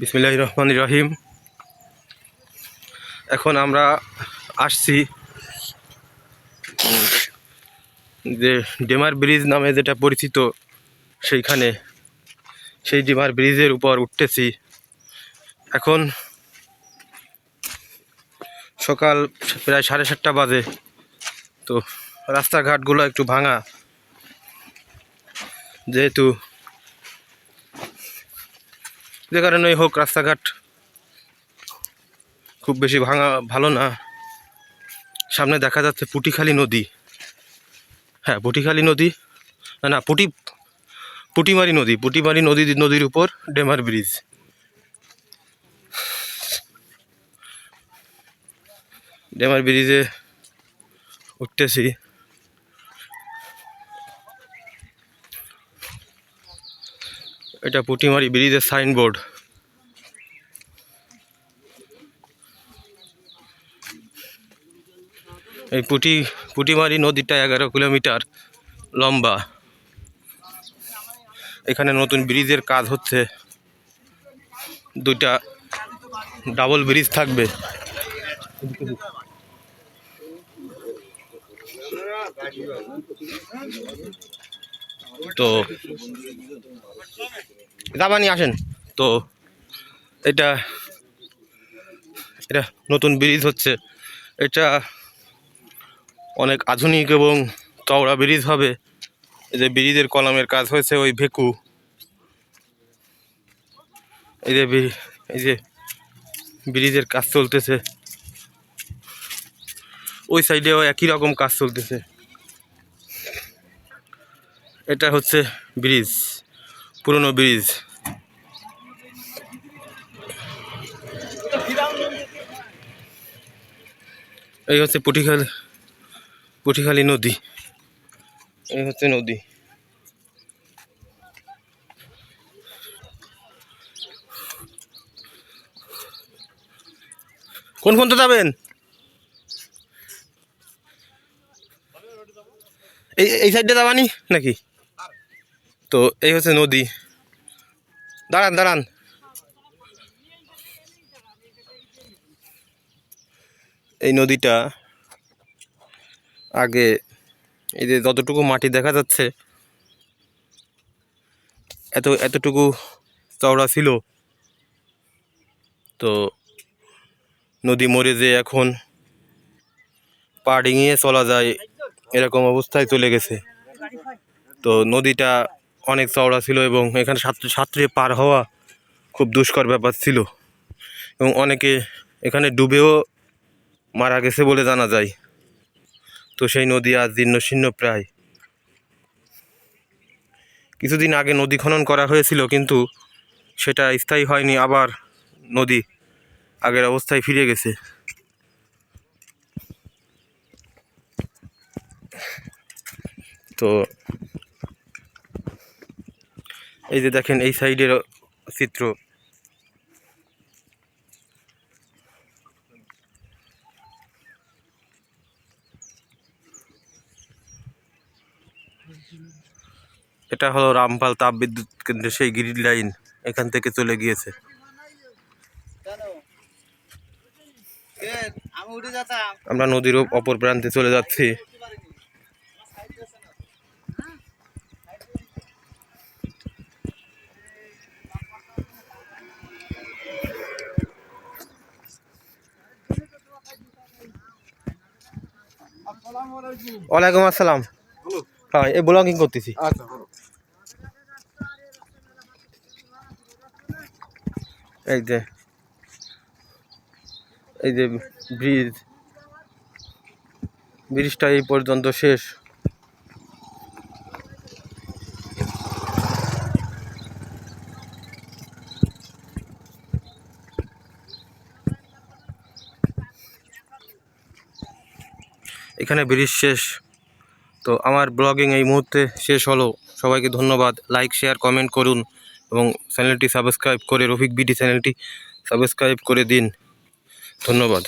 বিসমিল্লাহির রহমানির রহিম। এখন আমরা আসছি যে ডেমার ব্রিজ নামে যেটা পরিচিত সেইখানে, সেই ডেমার ব্রিজের উপর উঠতেছি। এখন সকাল প্রায় 7:30 বাজে। তো রাস্তাঘাটগুলো একটু ভাঙা, যেহেতু যে কারণেই হোক রাস্তাঘাট খুব বেশি ভালো না। সামনে দেখা যাচ্ছে পুটিখালি নদী। হ্যাঁ, পুটিখালি নদী না, পুটিমারি নদীর উপর ডেমার ব্রিজ। ডেমার ব্রিজে উঠতেছি। এটা পুটিমারি ব্রিজের সাইনবোর্ড। এই পুটিমারি নদীটা 11 কিলোমিটার লম্বা। এখানে নতুন ব্রিজের কাজ হচ্ছে, 2টা ডাবল ব্রিজ থাকবে। তো যাবানি আসেন। তো এটা নতুন ব্রিজ হচ্ছে। এটা অনেক আধুনিক এবং চওড়া ব্রিজ হবে। এই যে ব্রিজের কলামের কাজ হয়েছে, ওই ভেকু, এই যে ব্রিজের কাজ চলতেছে। ওই সাইডেও একই রকম কাজ চলতেছে। এটা হচ্ছে ব্রিজ, পুরনো ব্রিজ। এই হচ্ছে পুটিখালি নদী। এই হচ্ছে নদী। কোন তো যাবেন? এই সাইডে যাবানি নাকি? তো এই হচ্ছে নদী। দাঁড়ান। এই নদীটা আগে, এই যে যতটুকু মাটি দেখা যাচ্ছে, এতটুকু চওড়া ছিল। তো নদী মরে যে এখন পা ডিঙিয়ে চলা যায় এরকম অবস্থায় চলে গেছে। তো নদীটা অনেক চওড়া ছিল এবং এখানে সাঁতরে পার হওয়া খুব দুষ্কর ব্যাপার ছিল, এবং অনেকে এখানে ডুবেও মারা গেছে বলে জানা যায়। তো সেই নদী আজ জীর্ণশীর্ণ প্রায়। কিছুদিন আগে নদী খনন করা হয়েছিল, কিন্তু সেটা স্থায়ী হয়নি, আবার নদী আগের অবস্থায় ফিরে গেছে। তো এই যে দেখেন এই সাইডের চিত্র। এটা হলো রামপাল তাপবিদ্যুৎ কেন্দ্রের সেই গ্রিড লাইন, এখান থেকে চলে গিয়েছে। আমরা নদীর অপর প্রান্তে চলে যাচ্ছি। ওয়ালাইকুম আসসালাম। হ্যাঁ, এই ব্লগিং করতেছি। এই যে ব্রিজটা এই পর্যন্ত শেষ। এখানে ব্রিজ শেষ। তো আমার ব্লগিং এই মুহূর্তে শেষ হলো। সবাইকে ধন্যবাদ। লাইক, শেয়ার, কমেন্ট করুন এবং চ্যানেলটি সাবস্ক্রাইব করে, রফিক বিডি চ্যানেলটি সাবস্ক্রাইব করে দিন। ধন্যবাদ।